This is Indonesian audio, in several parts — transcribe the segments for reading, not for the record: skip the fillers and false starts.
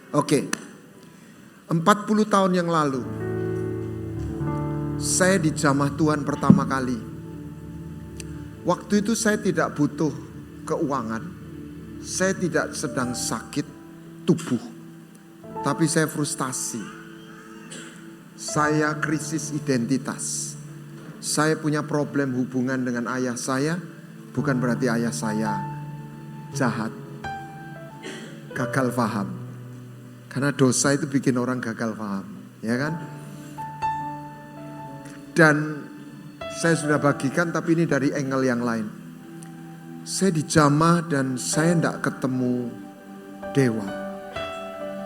Oke, 40 tahun yang lalu saya dijamah Tuhan pertama kali. Waktu itu saya tidak butuh keuangan. Saya tidak sedang sakit tubuh. Tapi saya frustasi. Saya krisis identitas. Saya punya problem hubungan dengan ayah saya. Bukan berarti ayah saya jahat, gagal paham. Karena dosa itu bikin orang gagal paham, ya kan? Dan saya sudah bagikan, tapi ini dari angle yang lain. Saya dijamah dan saya tidak ketemu dewa.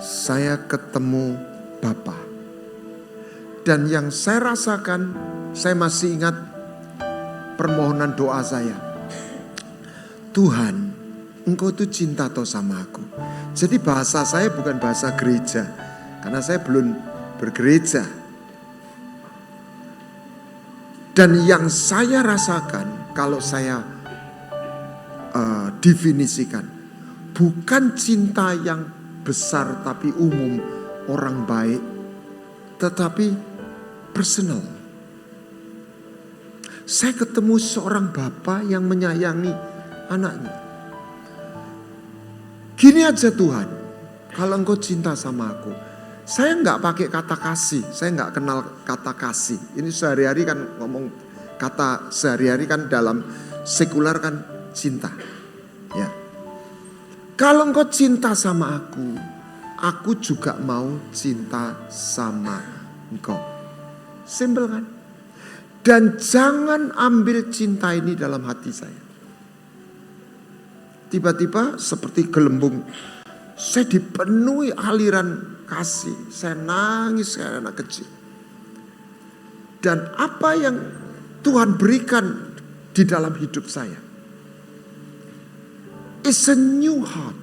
Saya ketemu Bapa. Dan yang saya rasakan, saya masih ingat permohonan doa saya. Tuhan, Engkau tuh cinta toh sama aku. Jadi bahasa saya bukan bahasa gereja. Karena saya belum bergereja. Dan yang saya rasakan kalau saya definisikan. Bukan cinta yang besar tapi umum, orang baik. Tetapi personal. Saya ketemu seorang bapak yang menyayangi anaknya. Gini aja Tuhan, kalau Engkau cinta sama aku, saya nggak pakai kata kasih, saya nggak kenal kata kasih. Ini sehari-hari kan ngomong kata sehari-hari kan dalam sekular kan cinta. Ya, kalau Engkau cinta sama aku juga mau cinta sama Engkau. Simple kan? Dan jangan ambil cinta ini dalam hati saya. Tiba-tiba seperti gelembung, saya dipenuhi aliran kasih. Saya nangis kayak anak kecil. Dan apa yang Tuhan berikan di dalam hidup saya is a new heart.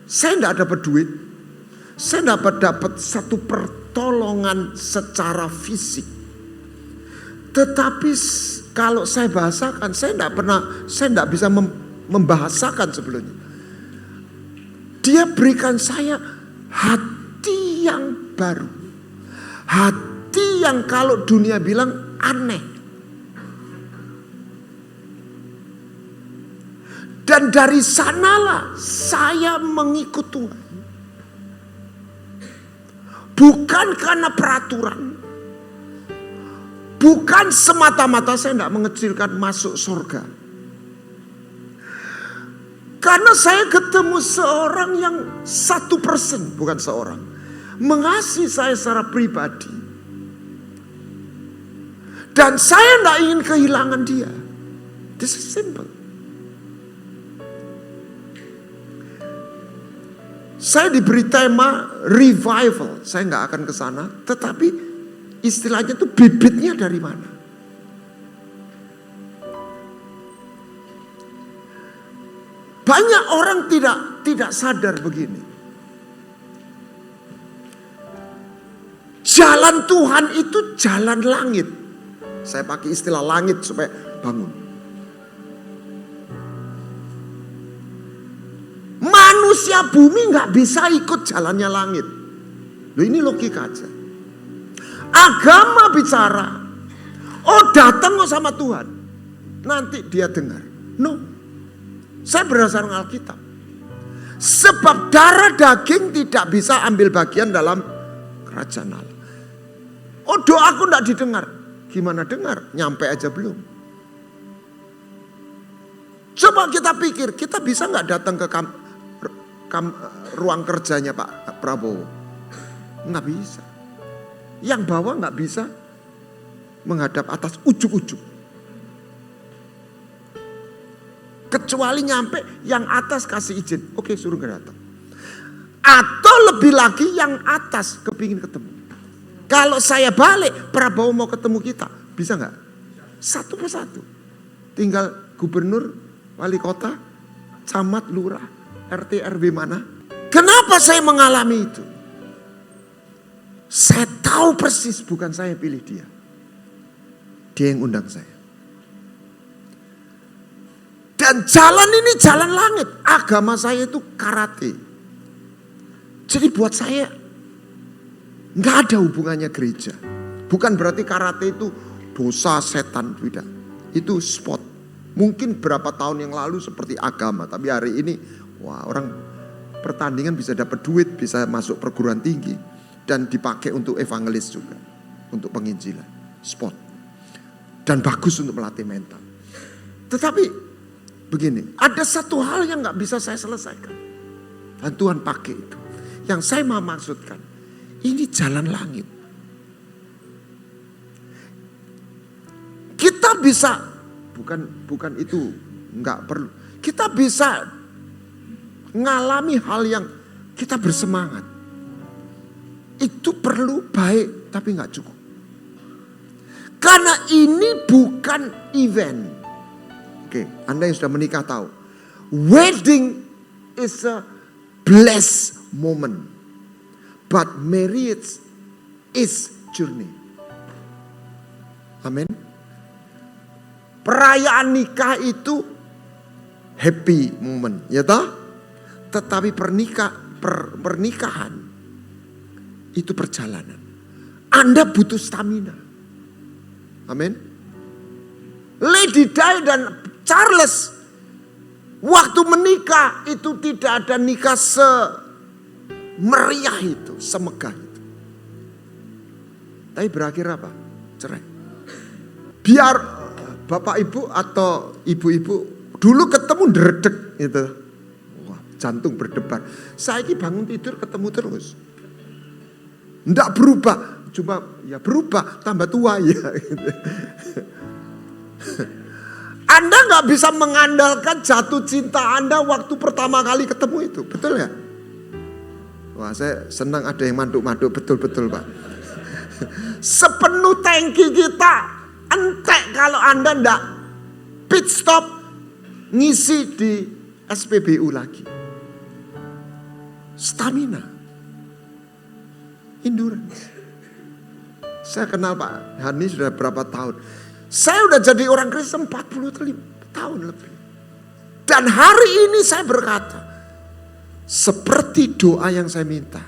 Saya tidak dapat duit. Saya dapat satu pertolongan secara fisik. Tetapi kalau saya bahasakan, saya tidak bisa membahasakan sebelumnya. Dia berikan saya hati yang baru. Hati yang kalau dunia bilang aneh. Dan dari sanalah saya mengikut Tuhan. Bukan karena peraturan. Bukan semata-mata saya tidak mengecilkan masuk surga. Karena saya ketemu seorang yang 1%, bukan seorang. Mengasihi saya secara pribadi. Dan saya tidak ingin kehilangan dia. This is simple. Saya diberi tema revival. Saya nggak akan ke sana, tetapi istilahnya itu bibitnya dari mana? Banyak orang tidak sadar begini. Jalan Tuhan itu jalan langit. Saya pakai istilah langit supaya bangun. Manusia bumi nggak bisa ikut jalannya langit. Loh, ini logika aja. Agama bicara, oh datang kok sama Tuhan, nanti dia dengar. No, saya berdasarkan Alkitab. Sebab darah daging tidak bisa ambil bagian dalam kerajaan Allah. Oh doaku tidak didengar. Gimana dengar? Nyampe aja belum. Coba kita pikir, kita bisa nggak datang ke ruang kerjanya Pak Prabowo? Nggak bisa. Yang bawah nggak bisa menghadap atas ujung-ujung. Kecuali nyampe yang atas kasih izin. Oke, suruh datang. Atau lebih lagi yang atas kepingin ketemu. Kalau saya balik, Prabowo mau ketemu kita. Bisa nggak? Satu persatu. Tinggal gubernur, wali kota, camat, lurah, RT, RW mana. Kenapa saya mengalami itu? Saya tahu persis bukan saya pilih dia. Dia yang undang saya. Dan jalan ini jalan langit. Agama saya itu karate. Jadi buat saya nggak ada hubungannya gereja. Bukan berarti karate itu dosa setan, tidak. Itu sport. Mungkin berapa tahun yang lalu seperti agama, tapi hari ini wah, orang pertandingan bisa dapat duit, bisa masuk perguruan tinggi dan dipakai untuk evangelis juga, untuk penginjilan, sport. Dan bagus untuk melatih mental. Tetapi begini, ada satu hal yang nggak bisa saya selesaikan. Dan Tuhan pakai itu. Yang saya mau maksudkan, ini jalan langit. Kita bisa, bukan itu, nggak perlu. Kita bisa ngalami hal yang kita bersemangat. Itu perlu baik, tapi nggak cukup. Karena ini bukan event. Oke, Anda yang sudah menikah tahu. Wedding is a blessed moment. But marriage is journey. Amin. Perayaan nikah itu happy moment, ya toh? Tetapi pernikahan itu perjalanan. Anda butuh stamina. Amin. Lady Di dan Charles waktu menikah itu tidak ada nikah semeriah itu, semegah itu. Tapi berakhir apa? Cerai. Biar bapak ibu atau ibu-ibu dulu ketemu dredeg gitu. Wah, jantung berdebar. Saya ini bangun tidur ketemu terus. Nggak berubah, cuma ya berubah tambah tua ya. Gitu. Anda nggak bisa mengandalkan jatuh cinta Anda waktu pertama kali ketemu itu, betul ya? Wah, saya senang ada yang manduk-manduk, betul-betul Pak. Sepenuh tangki kita, entek kalau Anda ndak pit stop ngisi di SPBU lagi. Stamina, endurance. Saya kenal Pak Hani sudah berapa tahun. Saya udah jadi orang Kristen 40 tahun lebih. Dan hari ini saya berkata, seperti doa yang saya minta,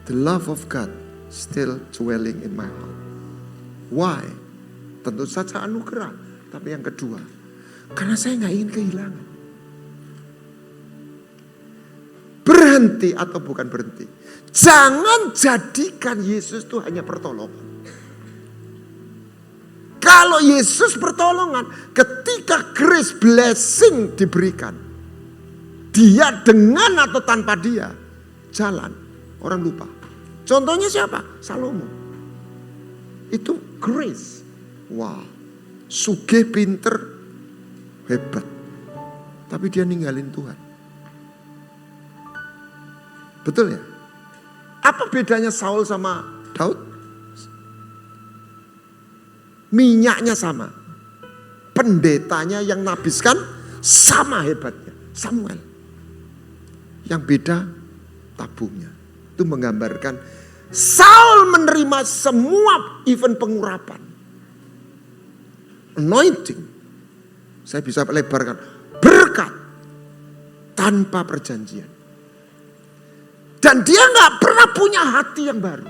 the love of God still dwelling in my heart. Why? Tentu saja anugerah. Tapi yang kedua, karena saya gak ingin kehilangan. Berhenti atau bukan berhenti. Jangan jadikan Yesus itu hanya pertolongan. Kalau Yesus pertolongan, ketika grace blessing diberikan, dia dengan atau tanpa dia jalan, orang lupa. Contohnya siapa? Salomo. Itu grace. Wah, sugih, pinter, hebat. Tapi dia ninggalin Tuhan. Betul ya? Apa bedanya Saul sama Daud? Minyaknya sama. Pendetanya yang nabiskan sama hebatnya. Samuel. Yang beda tabungnya. Itu menggambarkan Saul menerima semua event pengurapan. Anointing. Saya bisa lebarkan. Berkat. Tanpa perjanjian. Dan dia gak pernah punya hati yang baru.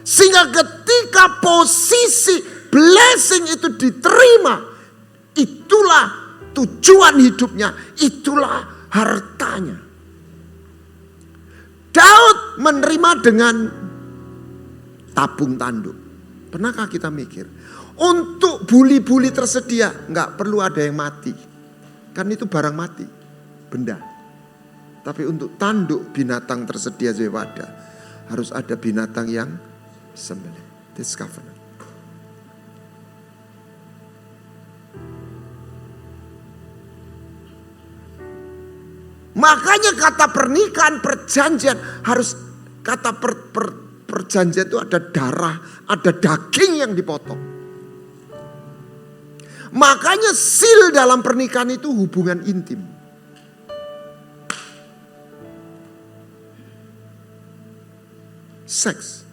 Sehingga ketika posisi blessing itu diterima, itulah tujuan hidupnya, itulah hartanya. Daud menerima dengan tabung tanduk. Pernahkah kita mikir? Untuk buli-buli tersedia, nggak perlu ada yang mati. Kan itu barang mati, benda. Tapi untuk tanduk binatang tersedia wadah, harus ada binatang yang sembelih. This covenant. Makanya kata pernikahan, perjanjian harus kata perjanjian itu ada darah, ada daging yang dipotong. Makanya seal dalam pernikahan itu hubungan intim. Seks.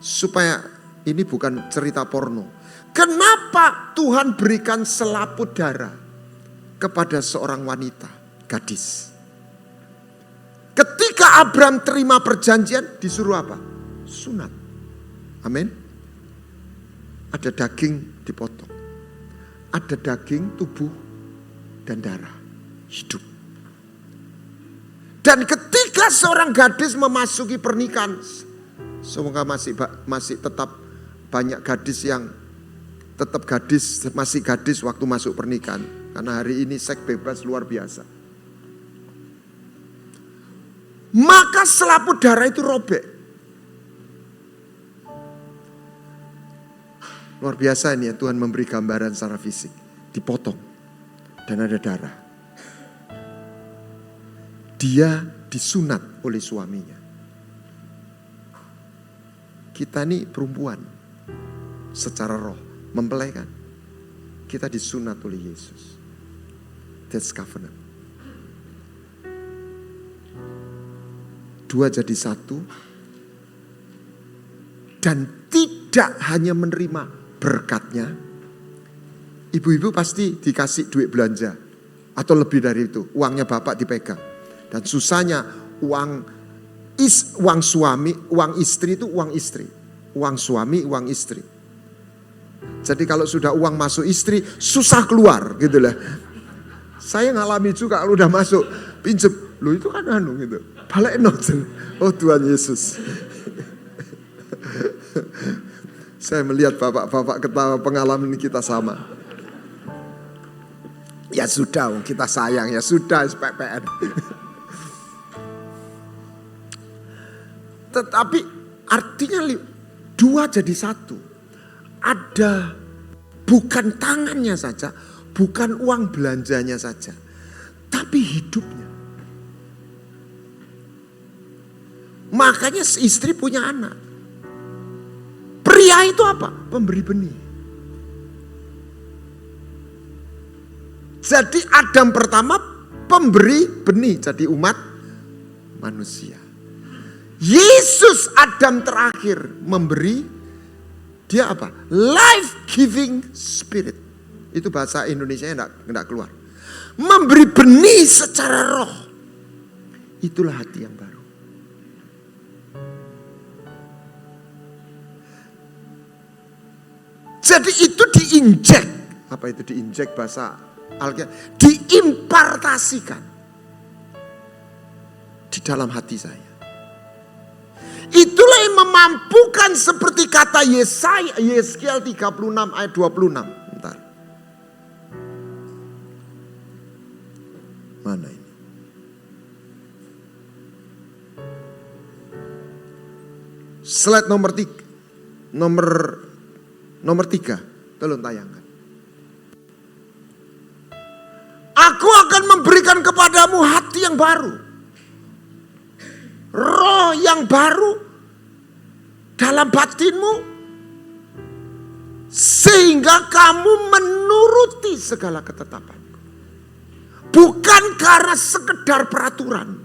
Supaya ini bukan cerita porno. Kenapa Tuhan berikan selaput darah? kepada seorang wanita, gadis. Ketika Abraham terima perjanjian, disuruh apa? Sunat. Amin. Ada daging dipotong. Ada daging, tubuh, dan darah. Hidup. Dan ketika seorang gadis memasuki pernikahan, semoga masih tetap banyak gadis yang tetap gadis, masih gadis waktu masuk pernikahan. Karena hari ini seks bebas luar biasa. Maka selaput darah itu robek. Luar biasa ini ya, Tuhan memberi gambaran secara fisik. Dipotong dan ada darah. Dia disunat oleh suaminya. Kita ini perempuan secara roh, mempelai kan. Kita disunat oleh Yesus. That's covenant. Dua jadi satu. Dan tidak hanya menerima berkatnya. Ibu-ibu pasti dikasih duit belanja. Atau lebih dari itu. Uangnya bapak dipegang. Dan susahnya uang suami, uang istri itu uang istri. Uang suami, uang istri. Jadi kalau sudah uang masuk istri, susah keluar gitu lah. Saya ngalami juga kalau udah masuk, pinjem. Loh itu kan gitu. Balik noten. Oh Tuhan Yesus. Saya melihat bapak-bapak ketawa, pengalaman kita sama. Ya sudah, kita sayang, ya sudah SPPN. Tetapi artinya dua jadi satu. Ada bukan tangannya saja, bukan uang belanjanya saja, tapi hidupnya. Makanya istri punya anak. Pria itu apa? Pemberi benih. Jadi Adam pertama pemberi benih, jadi umat manusia. Yesus Adam terakhir memberi, dia apa? Life giving spirit. Itu bahasa Indonesianya enggak keluar. Memberi benih secara roh. Itulah hati yang baru. Jadi itu diinjek. Apa itu diinjek bahasa Alkitab? Diimpartasikan di dalam hati saya. Itulah yang memampukan seperti kata Yeskiel 36 ayat 26. Bentar. Mana ini? Slide nomor 3. Nomor 3, tolong tayangkan. Aku akan memberikan kepadamu hati yang baru. Roh yang baru dalam batinmu. Sehingga kamu menuruti segala ketetapanku. Bukan karena sekedar peraturan.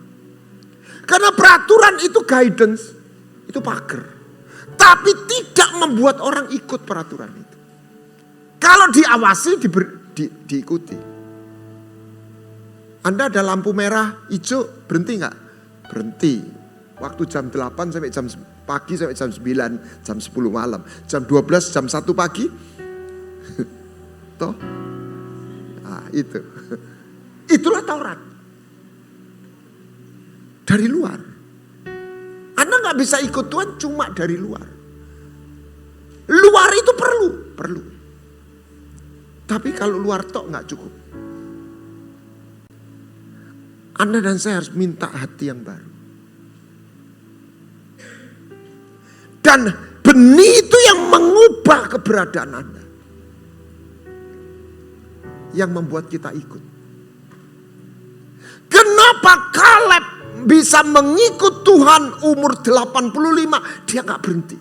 Karena peraturan itu guidance, itu pagar. Tapi tidak membuat orang ikut peraturan itu. Kalau diawasi, diikuti. Anda ada lampu merah, hijau, berhenti nggak? Berhenti. Waktu jam 8 sampai jam pagi sampai jam 9, jam 10 malam. Jam 12, jam 1 pagi. Toh? Nah, itu. Itulah Taurat. Dari luar. Anda nggak bisa ikut Tuhan cuma dari luar. Luar itu perlu. Tapi kalau luar tok nggak cukup. Anda dan saya harus minta hati yang baru. Dan benih itu yang mengubah keberadaan Anda. Yang membuat kita ikut. Kenapa Kaleb bisa mengikut Tuhan umur 85, dia gak berhenti.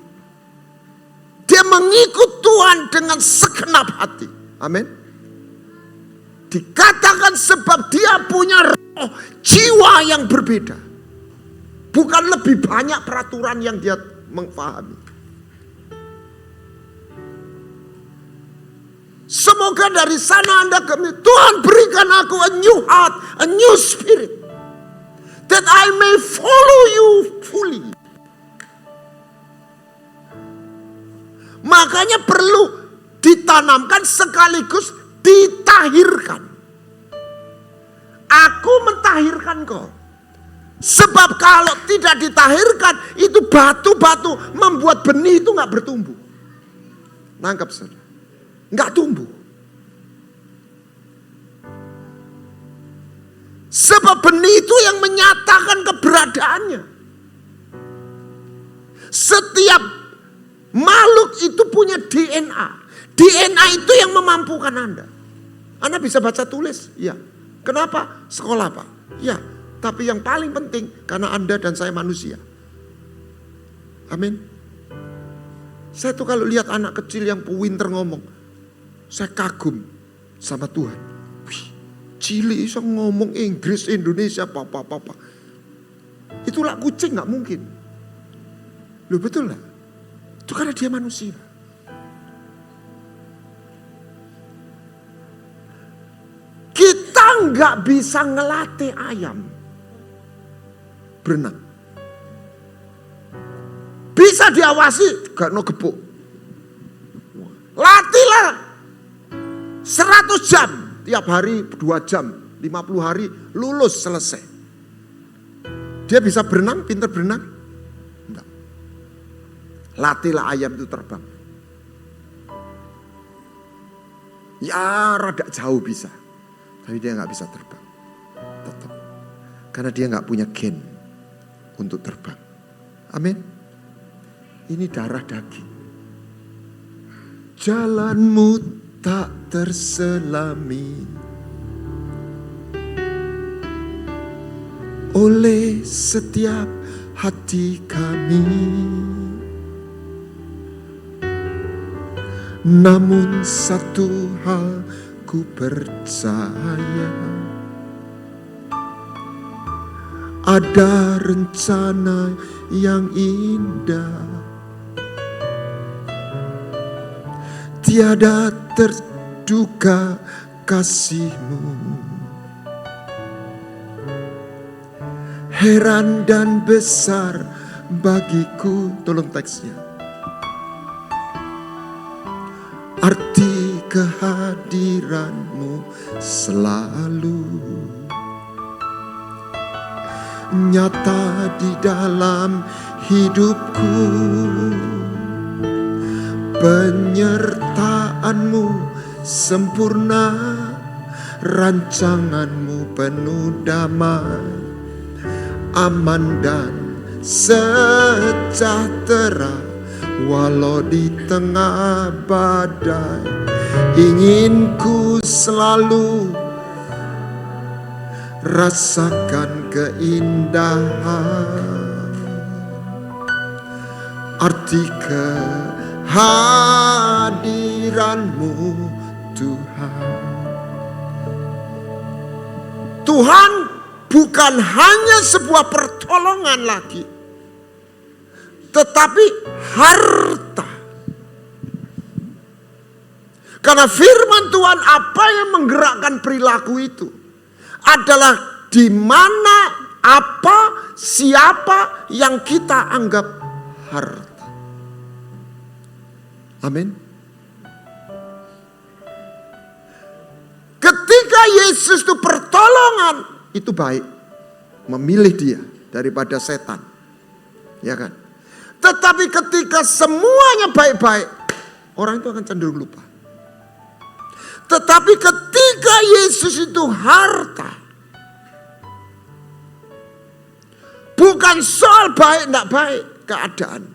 Dia mengikut Tuhan dengan segenap hati. Amin. Dikatakan sebab dia punya roh jiwa yang berbeda. Bukan lebih banyak peraturan yang dia memahami. Semua Semoga dari sana Anda Tuhan berikan aku a new heart, a new spirit. That I may follow you fully. Makanya perlu ditanamkan sekaligus ditahirkan. Aku mentahirkan kau. Sebab kalau tidak ditahirkan, itu batu-batu membuat benih itu gak bertumbuh. Nangkap saudara? Gak tumbuh. Sebab benih itu yang menyatakan keberadaannya. Setiap makhluk itu punya DNA. DNA itu yang memampukan Anda. Anda bisa baca tulis? Ya. Kenapa? Sekolah Pak? Ya. Tapi yang paling penting karena Anda dan saya manusia. Amin. Saya tuh kalau lihat anak kecil yang pinter ngomong, saya kagum sama Tuhan. Wih, cilik bisa ngomong Inggris, Indonesia, papa. Itulah kucing gak mungkin. Loh betul lah. Itu karena dia manusia. Kita nggak bisa ngelatih ayam berenang. Bisa diawasi, gak no gebuk. Latihlah 100 jam, tiap hari 2 jam, 50 hari lulus selesai. Dia bisa berenang, pintar berenang? Enggak. Latihlah ayam itu terbang. Ya rada jauh bisa, tapi dia nggak bisa terbang. Tetap. Karena dia nggak punya gen untuk terbang. Amin. Ini darah daging. Jalanmu tak terselami oleh setiap hati kami. Namun satu hal ku percaya, ada rencana yang indah, tiada terduga kasih-Mu. Heran dan besar bagiku, tolong teksnya. Arti kehadiran-Mu selalu nyata di dalam hidupku. Penyertaan-Mu sempurna, rancangan-Mu penuh damai, aman dan sejahtera. Walau di tengah badai, ingin ku selalu rasakan keindahan. Arti kehadiran-Mu Tuhan. Tuhan bukan hanya sebuah pertolongan lagi, tetapi harta. Karena firman Tuhan, apa yang menggerakkan perilaku itu adalah di mana, apa, siapa yang kita anggap harta. Amin. Ketika Yesus itu pertolongan, itu baik. Memilih dia daripada setan. Ya kan? Tetapi ketika semuanya baik-baik, orang itu akan cenderung lupa. Tetapi ketika Yesus itu harta, bukan soal baik tidak baik keadaan,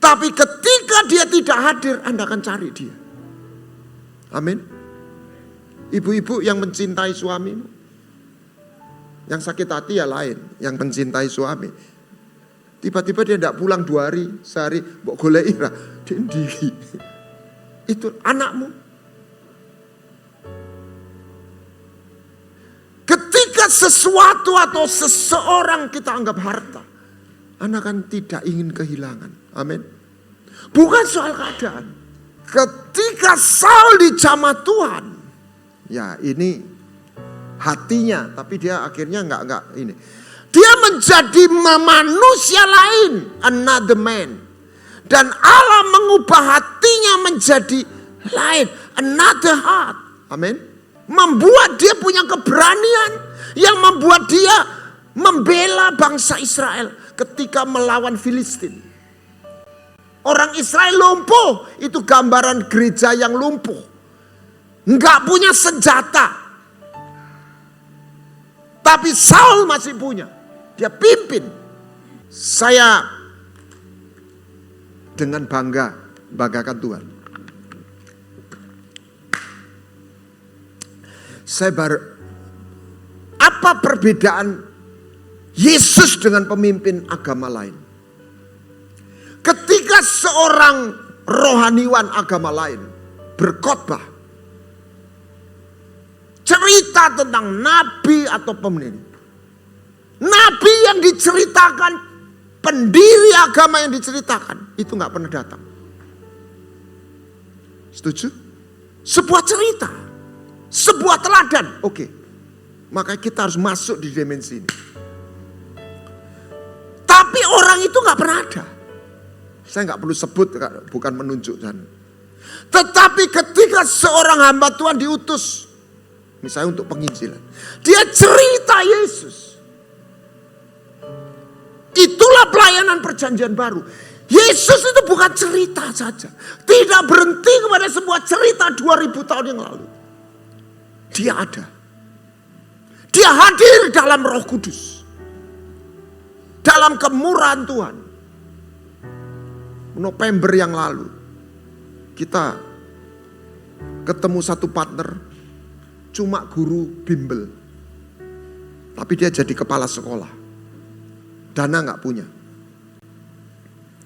tapi ketika dia tidak hadir, Anda akan cari dia. Amin. Ibu-ibu yang mencintai suamimu, yang sakit hati ya lain, yang mencintai suami, tiba-tiba dia tidak pulang 2 hari, sehari, mbok goleki ra, dendiri. Itu anakmu. Ketika sesuatu atau seseorang kita anggap harta, Anda kan tidak ingin kehilangan. Amin. Bukan soal keadaan. Ketika ketika Saul dijamah Tuhan, ya ini hatinya, tapi dia akhirnya enggak ini. Dia menjadi manusia lain, another man. Dan Allah mengubah hatinya menjadi lain, another heart. Amin. Membuat dia punya keberanian yang membuat dia membela bangsa Israel ketika melawan Filistin. Orang Israel lumpuh, itu gambaran gereja yang lumpuh. Enggak punya senjata. Tapi Saul masih punya. Dia pimpin. Saya dengan banggakan Tuhan. Apa perbedaan Yesus dengan pemimpin agama lain? Ketika seorang rohaniwan agama lain berkhotbah, cerita tentang nabi atau pemimpin, nabi yang diceritakan, pendiri agama yang diceritakan, itu gak pernah datang. Setuju? Sebuah cerita, sebuah teladan. Oke, maka kita harus masuk di dimensi ini. Tapi orang itu gak pernah ada. Saya gak perlu sebut, bukan menunjukkan. Tetapi ketika seorang hamba Tuhan diutus, misalnya untuk penginjilan, dia cerita Yesus. Itulah pelayanan perjanjian baru. Yesus itu bukan cerita saja. Tidak berhenti kepada sebuah cerita 2000 tahun yang lalu. Dia ada. Dia hadir dalam Roh Kudus. Dalam kemurahan Tuhan. November yang lalu, kita ketemu satu partner, cuma guru bimbel. Tapi dia jadi kepala sekolah. Dana gak punya.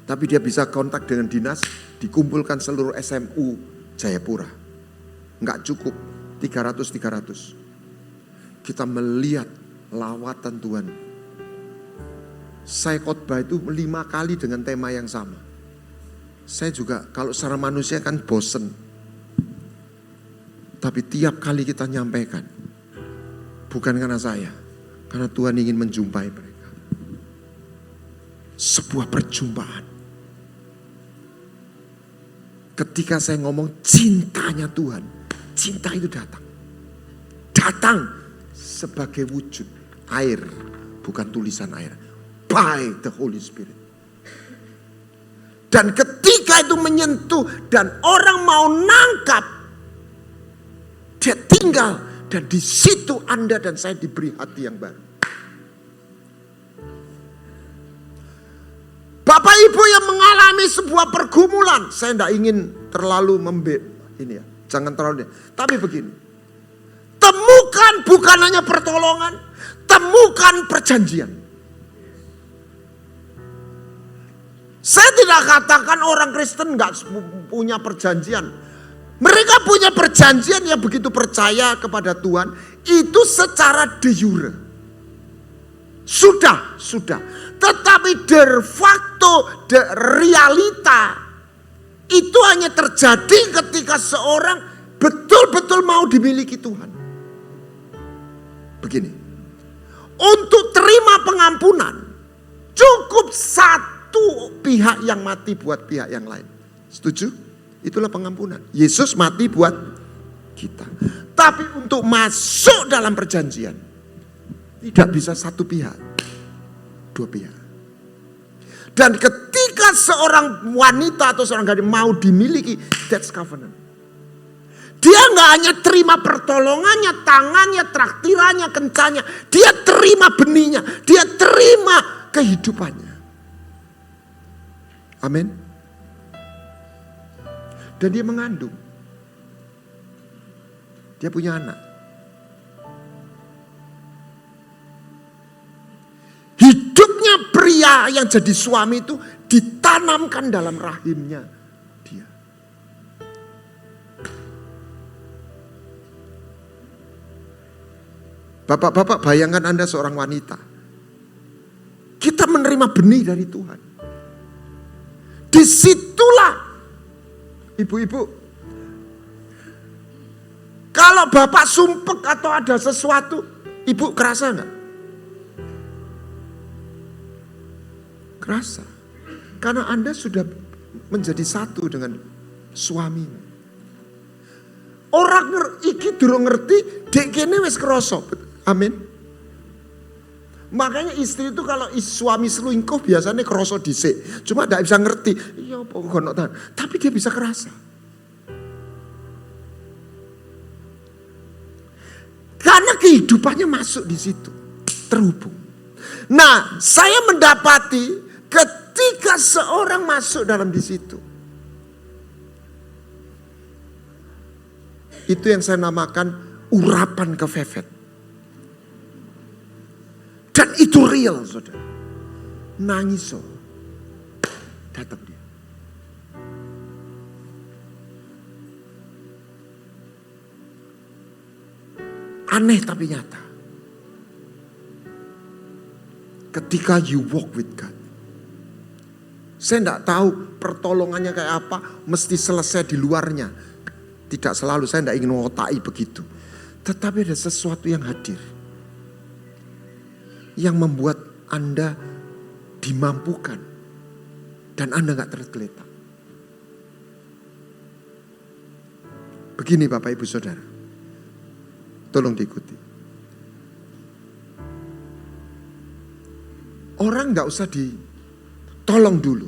Tapi dia bisa kontak dengan dinas, dikumpulkan seluruh SMU Jayapura. Gak cukup, 300. Kita melihat lawatan Tuhan. Saya khotbah itu 5 kali dengan tema yang sama. Saya juga kalau secara manusia kan bosen. Tapi tiap kali kita nyampaikan, bukan karena saya, karena Tuhan ingin menjumpai mereka. Sebuah perjumpaan. Ketika saya ngomong cintanya Tuhan, cinta itu datang. Datang sebagai wujud air, bukan tulisan air. By the Holy Spirit. Dan ketika itu menyentuh dan orang mau nangkap, dia tinggal dan di situ Anda dan saya diberi hati yang baru. Bapak Ibu yang mengalami sebuah pergumulan, saya tidak ingin terlalu ini ya, jangan terlalu. Tapi begini, temukan bukan hanya pertolongan, temukan perjanjian. Saya tidak katakan orang Kristen gak punya perjanjian. Mereka punya perjanjian yang begitu percaya kepada Tuhan. Itu secara de jure. Sudah. Tetapi de facto, de realita. Itu hanya terjadi ketika seorang betul-betul mau dimiliki Tuhan. Begini. Untuk terima pengampunan, cukup satu pihak yang mati buat pihak yang lain. Setuju? Itulah pengampunan. Yesus mati buat kita. Tapi untuk masuk dalam perjanjian, tidak bisa satu pihak, dua pihak. Dan ketika seorang wanita atau seorang gadis mau dimiliki, that's covenant. Dia nggak hanya terima pertolongannya, tangannya, traktirannya, kencanya. Dia terima benihnya, dia terima kehidupannya. Amin. Dan dia mengandung. Dia punya anak. Hidupnya pria yang jadi suami itu ditanamkan dalam rahimnya dia. Bapak-bapak, bayangkan Anda seorang wanita. Kita menerima benih dari Tuhan. Disitulah, ibu-ibu, Kalau bapak sumpek atau ada sesuatu, ibu kerasa enggak? Kerasa. Karena Anda sudah menjadi satu dengan suamimu. Orang iki durung ngerti, dek kene wis krasa. Amin. Makanya istri itu kalau suami selingkuh biasanya kerasa dhisik. Cuma tidak bisa ngerti. Iya apa kono tahan. Tapi dia bisa kerasa. Karena kehidupannya masuk di situ. Terhubung. Nah, saya mendapati ketika seorang masuk dalam di situ. Itu yang saya namakan urapan kefefet. Dan itu real, saudara. Nangis, so. Datang dia. Aneh tapi nyata. Ketika you walk with God. Saya tidak tahu pertolongannya kayak apa. Mesti selesai di luarnya. Tidak selalu, saya tidak ingin ngotai begitu. Tetapi ada sesuatu yang hadir. Yang membuat Anda dimampukan. Dan Anda gak tergeletak. Begini Bapak Ibu Saudara. Tolong diikuti. Orang gak usah ditolong dulu.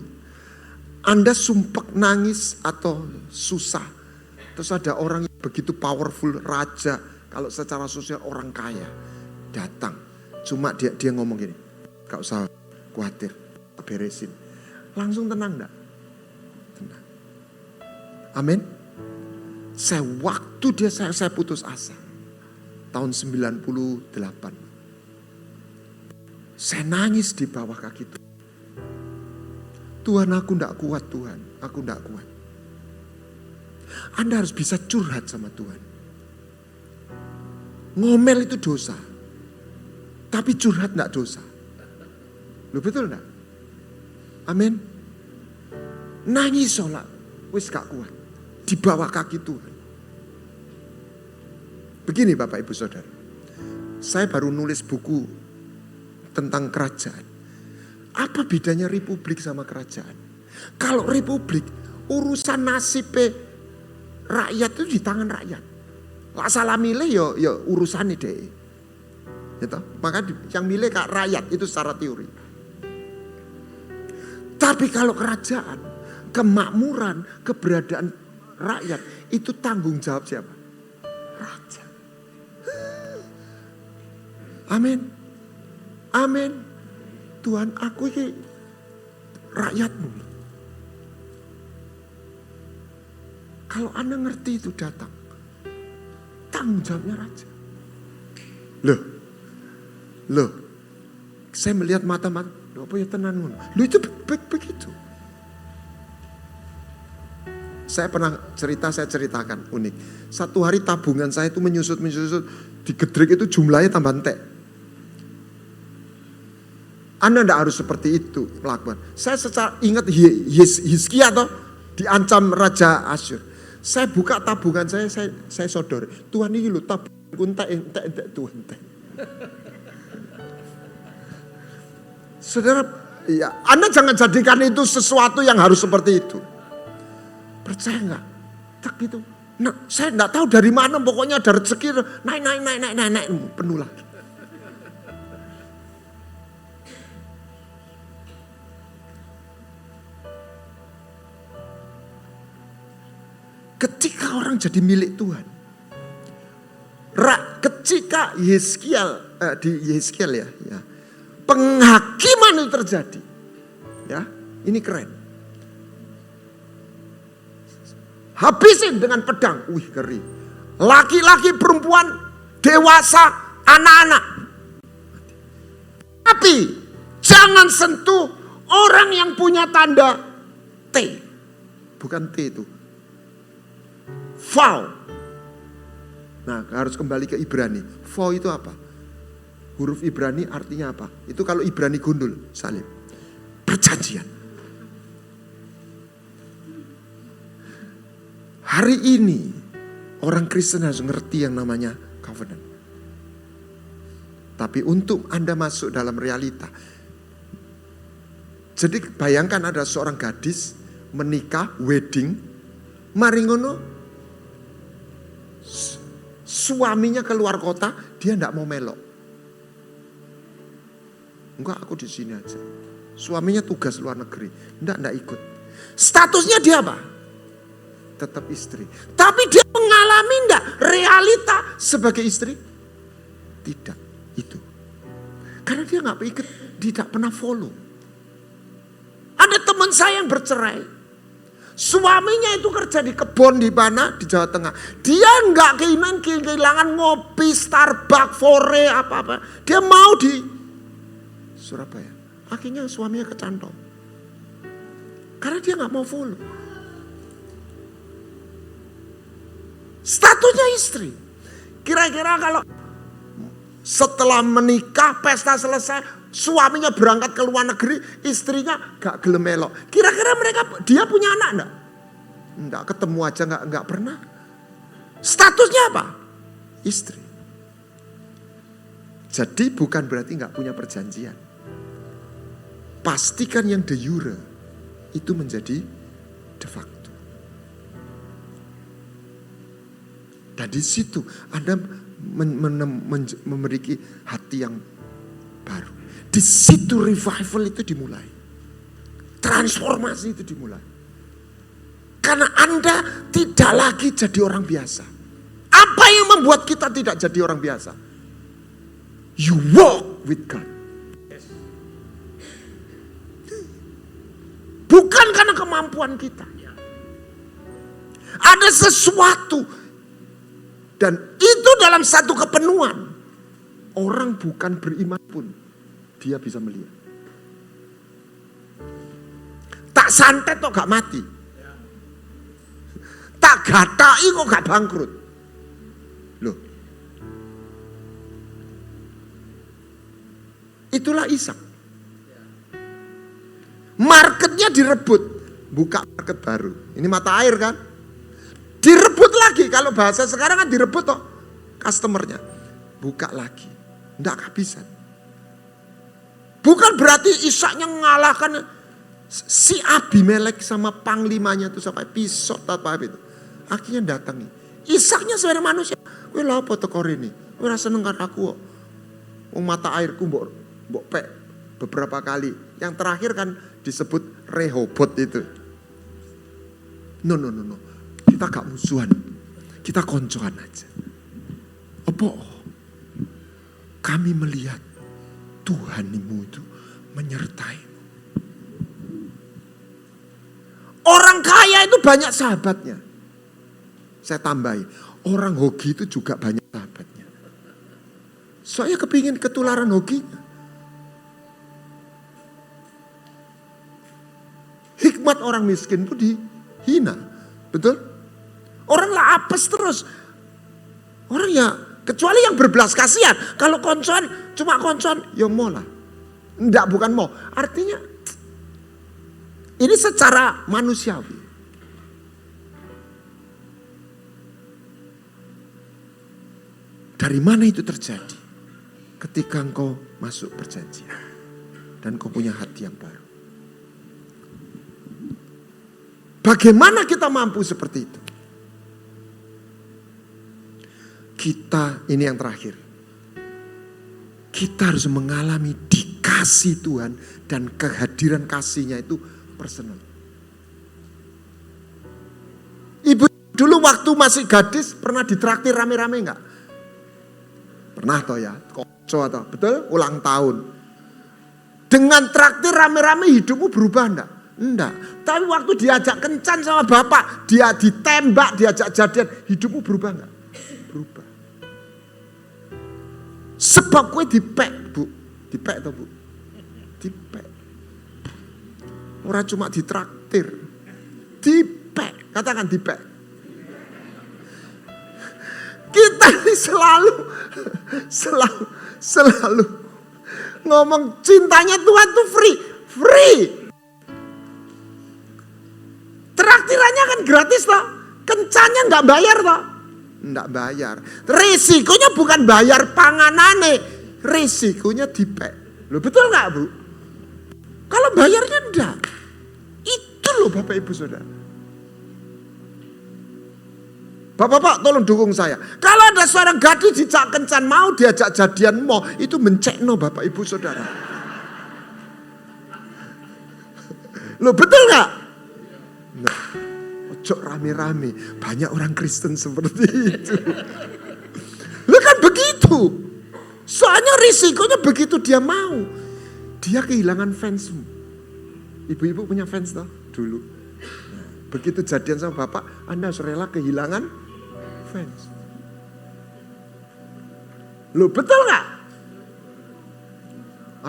Anda sumpek nangis atau susah. Terus ada orang yang begitu powerful, raja. Kalau secara sosial orang kaya. Datang. Cuma dia ngomong gini, gak usah khawatir, beresin. Langsung tenang enggak? Tenang. Amin. Waktu saya putus asa. Tahun 98. Saya nangis di bawah kaki Tuhan. Tuhan, aku enggak kuat Tuhan, aku enggak kuat. Anda harus bisa curhat sama Tuhan. Ngomel itu dosa. Tapi curhat enggak dosa. Lu betul enggak? Amin. Nangis sholat. Wis gak kuat. Di bawah kaki Tuhan. Begini Bapak Ibu Saudara. Saya baru nulis buku tentang kerajaan. Apa bedanya republik sama kerajaan? Kalau republik, urusan nasib rakyat itu di tangan rakyat. Lah salah milih ya urusan deh. Gitu. Maka yang milih kak rakyat itu secara teori. Tapi kalau kerajaan, kemakmuran, keberadaan rakyat itu tanggung jawab siapa? Raja. Amin. Amin. Tuhan, aku ini rakyatmu. Kalau Anda ngerti itu datang, tanggung jawabnya raja. Loh, saya melihat mata-mata, apa ya tenan ngono. Loh itu begitu. Saya pernah saya ceritakan unik. Satu hari tabungan saya itu menyusut, digedrik itu jumlahnya tambah entek. Anda tidak harus seperti itu melakukan. Saya secara ingat Hizkia toh diancam Raja Asyur. Saya buka tabungan saya sodori. Tuhan ini lho tabunganku entek Tuhan entek. Saudara, ya, Anda jangan jadikan itu sesuatu yang harus seperti itu. Percaya enggak? Tak gitu. Nah, saya enggak tahu dari mana, pokoknya ada rezeki naik, penuh lagi. Ketika orang jadi milik Tuhan. Ketika di Yeskiel ya. Penghakiman itu terjadi. Ya, ini keren. Habisin dengan pedang. Wih, ngeri. Laki-laki, perempuan, dewasa, anak-anak. Tapi jangan sentuh orang yang punya tanda T. Bukan T itu. Vaw. Nah, harus kembali ke Ibrani. Vaw itu apa? Huruf Ibrani artinya apa? Itu kalau Ibrani gundul, salib. Perjanjian. Hari ini Orang Kristen harus ngerti yang namanya covenant. Tapi untuk Anda masuk dalam realita. Jadi bayangkan ada seorang gadis menikah, wedding, mari ngono, suaminya keluar kota, dia enggak mau melok. Enggak, aku di sini aja. Suaminya tugas luar negeri, enggak ikut. Statusnya dia apa? Tetap istri. Tapi dia mengalami enggak realita sebagai istri? Tidak, itu. Karena dia enggak ikut, tidak pernah follow. Ada teman saya yang bercerai. Suaminya itu kerja di kebun di mana? Di Jawa Tengah. Dia enggak kehilangan ngopi, Starbucks, Fore, apa-apa. Dia mau di Surabaya. Akhirnya suaminya kecantol. Karena dia enggak mau follow. Statusnya istri. Kira-kira kalau setelah menikah, pesta selesai, suaminya berangkat ke luar negeri, istrinya gak gelem melok. Kira-kira dia punya anak enggak? Enggak, ketemu aja enggak pernah. Statusnya apa? Istri. Jadi bukan berarti enggak punya perjanjian. Pastikan yang de jure itu menjadi de facto. Dan di situ Anda memiliki hati yang baru. Di situ revival itu dimulai. Transformasi itu dimulai. Karena Anda tidak lagi jadi orang biasa. Apa yang membuat kita tidak jadi orang biasa? You walk with God. Bukan karena kemampuan kita. Ada sesuatu. Dan itu dalam satu kepenuhan. Orang bukan beriman pun dia bisa melihat. Tak santet kok gak mati. Tak gatai kok gak bangkrut. Loh. Itulah Ishak. Marketnya direbut. Buka market baru. Ini mata air kan? Direbut lagi. Kalau bahasa sekarang kan direbut toh. Customernya. Buka lagi. Tidak kehabisan. Bukan berarti Ishaknya mengalahkan si Abimelek sama panglimanya itu sampai pisau apa itu. Akhirnya datangi. Ishaknya sebenarnya manusia. Kowe lha apa teko rene? Kowe ora seneng karo aku kok. Wong mata airku mbok pek beberapa kali. Yang terakhir kan disebut Rehobot itu. No. Kita gak musuhan. Kita koncoan aja. Apa? Kami melihat Tuhanmu itu menyertaimu. Orang kaya itu banyak sahabatnya. Saya tambahi, orang hoki itu juga banyak sahabatnya. Saya kepingin ketularan hokinya. Hikmat orang miskin pun dihina. Betul? Orang lah apes terus. Orang ya, kecuali yang berbelas kasihan. Kalau koncoan, cuma koncoan, ya mau lah. Enggak, bukan mau. Artinya, ini secara manusiawi. Dari mana itu terjadi? Ketika engkau masuk perjanjian. Dan engkau punya hati yang baru. Bagaimana kita mampu seperti itu? Kita, ini yang terakhir. Kita harus mengalami dikasih Tuhan dan kehadiran kasihnya itu personal. Ibu dulu waktu masih gadis pernah ditraktir rame-rame enggak? Pernah toh ya, konco atau betul ulang tahun. Dengan traktir rame-rame hidupmu berubah enggak? Enggak. Tapi waktu diajak kencan sama bapak, dia ditembak, diajak jadian, hidupmu berubah enggak? Berubah. Sebab kue dipek, Bu. Dipek toh, Bu? Dipek. Orang cuma ditraktir. Dipek. Katakan dipek. Kita ini selalu ngomong cintanya Tuhan tuh free. Traktirannya kan gratis toh. Kencannya nggak bayar toh. Nggak bayar. Risikonya bukan bayar panganane, risikonya dipek. Loh betul nggak Bu? Kalau bayarnya enggak. Itu loh Bapak Ibu Saudara. Bapak-bapak tolong dukung saya. Kalau ada seorang gadis di Cak Kencan mau diajak jadian mau, itu mencekno Bapak Ibu Saudara. Loh betul nggak? Nah, ojo rame-rame. Banyak orang Kristen seperti itu. Loh kan begitu. Soalnya risikonya begitu dia mau, dia kehilangan fansmu. Ibu-ibu punya fans toh dulu. Nah, begitu jadian sama bapak, Anda harus rela kehilangan fans. Loh betul nggak?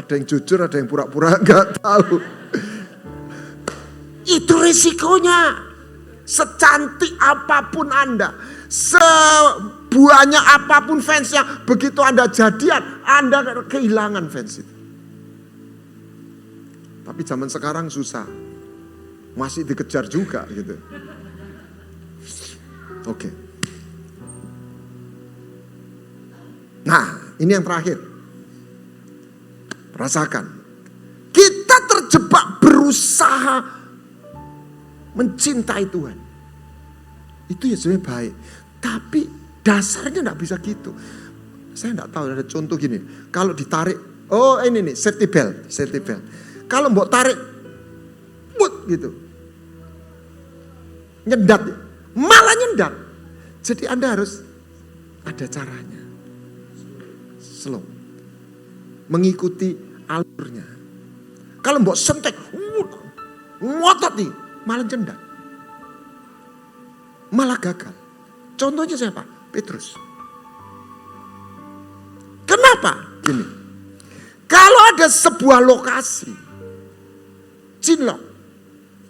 Ada yang jujur, ada yang pura-pura nggak tahu. Itu risikonya. Secantik apapun Anda, sebanyak apapun fansnya, begitu Anda jadian, Anda kehilangan fans itu. Tapi zaman sekarang susah, masih dikejar juga gitu. Oke. Nah, ini yang terakhir. Rasakan, kita terjebak berusaha mencintai Tuhan. Itu ya sebenarnya baik. Tapi dasarnya enggak bisa gitu. Saya enggak tahu, ada contoh gini. Kalau ditarik, oh ini nih, safety belt. Kalau mau tarik, mut gitu. Nyedat, malah nyedat. Jadi Anda harus ada caranya. Slow. Mengikuti alurnya. Kalau mau sentek, ngotot nih, malah cendak, malah gagal. Contohnya siapa? Petrus. Kenapa? Gini, kalau ada sebuah lokasi, cinlok,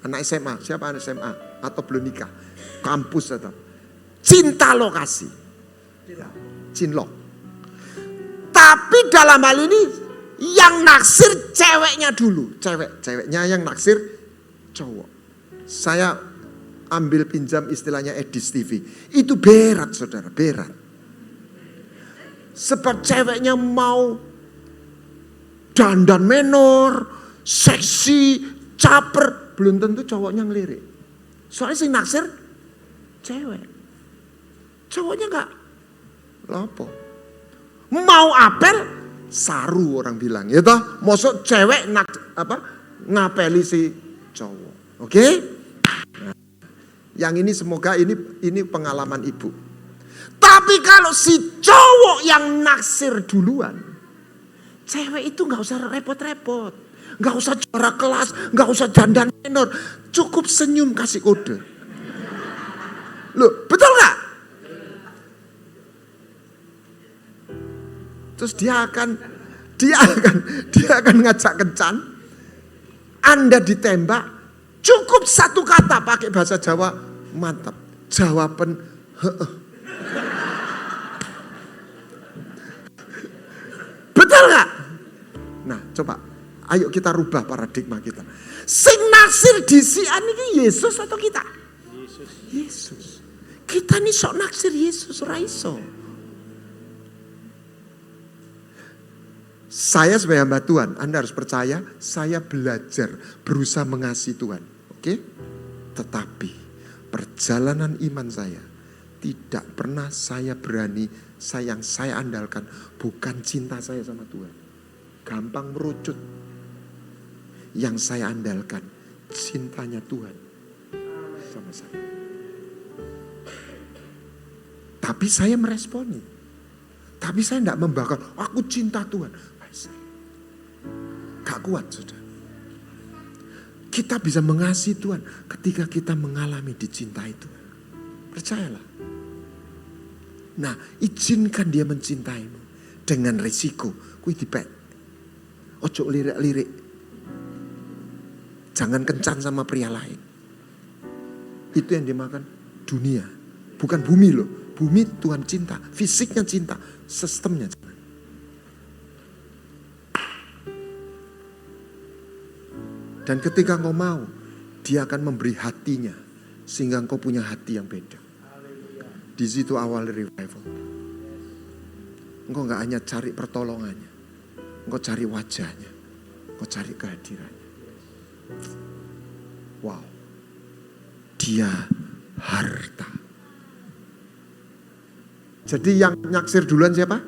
anak SMA, siapa anak SMA atau belum nikah, kampus atau cinta lokasi, cinlok. Tapi dalam hal ini yang naksir ceweknya dulu, ceweknya yang naksir cowok. Saya ambil pinjam istilahnya Edis TV. Itu berat saudara, berat. Sebab ceweknya mau dandan menor, seksi, caper. Belum tentu cowoknya ngelirik. Soalnya sing naksir cewek. Cowoknya enggak lopo. Mau apel, saru orang bilang. Ya toh, mosok cewek ngapeli si cowok. Oke? Nah, yang ini semoga ini pengalaman ibu. Tapi kalau si cowok yang naksir duluan, cewek itu nggak usah repot-repot, nggak usah juara kelas, nggak usah dandan menor, cukup senyum kasih kode. Loh, betul nggak? Terus dia akan ngajak kencan, Anda ditembak. Cukup satu kata pakai bahasa Jawa, mantap. Jawaban heeh. Betul gak? Nah coba, ayo kita rubah paradigma kita. Sing naksir disian ini Yesus atau kita? Yesus. Kita nih sok naksir Yesus, raiso. Saya sebagai hamba Tuhan, Anda harus percaya, saya belajar, berusaha mengasihi Tuhan. Oke? Tetapi perjalanan iman saya tidak pernah saya berani, yang saya andalkan bukan cinta saya sama Tuhan. Gampang merucut. Yang saya andalkan cintanya Tuhan sama saya. Tapi saya meresponi. Tapi saya tidak membakar, aku cinta Tuhan. Gak kuat sudah. Kita bisa mengasihi Tuhan ketika kita mengalami dicintai Tuhan. Percayalah. Nah, izinkan dia mencintaimu dengan risiko. Kuwi dipek. Ojo lirik-lirik. Jangan kencan sama pria lain. Itu yang dimakan dunia. Bukan bumi loh. Bumi Tuhan cinta. Fisiknya cinta. Sistemnya cinta. Dan ketika engkau mau, dia akan memberi hatinya. Sehingga engkau punya hati yang beda. Di situ awal revival. Engkau gak hanya cari pertolongannya, engkau cari wajahnya, engkau cari kehadirannya. Wow. Dia harta. Jadi yang nyaksir duluan siapa?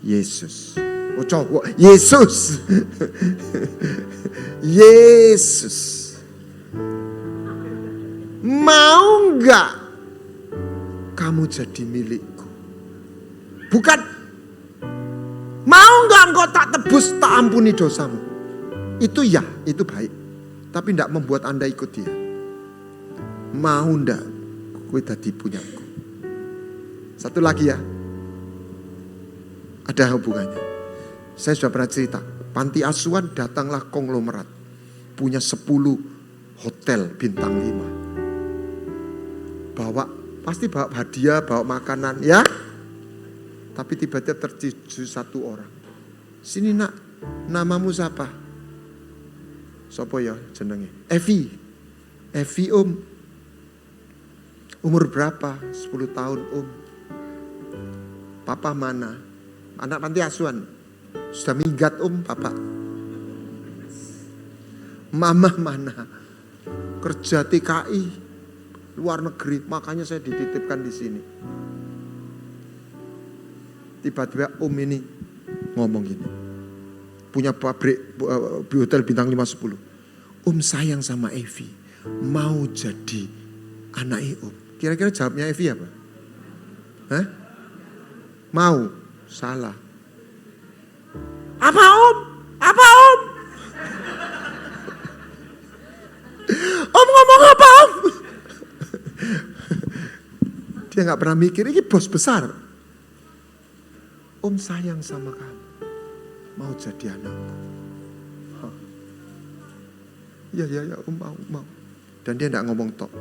Yesus. Oh cowok, Yesus. Yesus. Mau enggak kamu jadi milikku? Bukan. Mau enggak engkau tak tebus, tak ampuni dosamu? Itu ya, itu baik. Tapi enggak membuat Anda ikut dia. Mau enggak kowe dadi punyaku? Satu lagi ya. Ada hubungannya. Saya sudah pernah cerita. Panti asuhan datanglah konglomerat. Punya 10 hotel bintang 5. Pasti bawa hadiah, bawa makanan ya. Tapi tiba-tiba tertuju satu orang. Sini nak, namamu siapa? Sopo ya jenenge? Evi. Evi umur berapa? 10 tahun Papa mana? Anak panti asuhan. Sudah minggat papa. Mama mana? Kerja TKI luar negeri, makanya saya dititipkan di sini. Tiba-tiba ini ngomong gini. Punya pabrik hotel bintang 5-10. Sayang sama Evi. Mau jadi anak Kira-kira jawabnya Evi apa? Hah? Mau? Salah. Apa Apa ngomong apa Dia gak pernah mikir, ini bos besar. Sayang sama kamu. Mau jadi anakku. Ya, mau. Dan dia gak ngomong tok.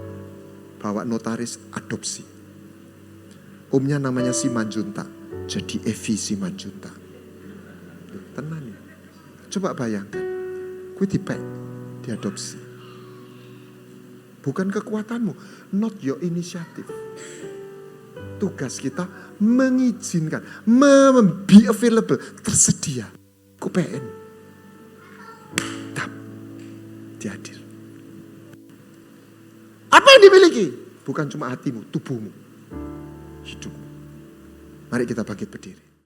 Bawa notaris adopsi. Omnya namanya Simanjuntak. Jadi Evi Simanjuntak. Tenang ya. Coba bayangkan. Kue dipek, diadopsi. Bukan kekuatanmu. Not your initiative. Tugas kita mengizinkan. Be available. Tersedia. Ku PN. Tap. Dihadir. Apa yang dimiliki? Bukan cuma hatimu, tubuhmu. Hidupmu. Mari kita bangkit berdiri.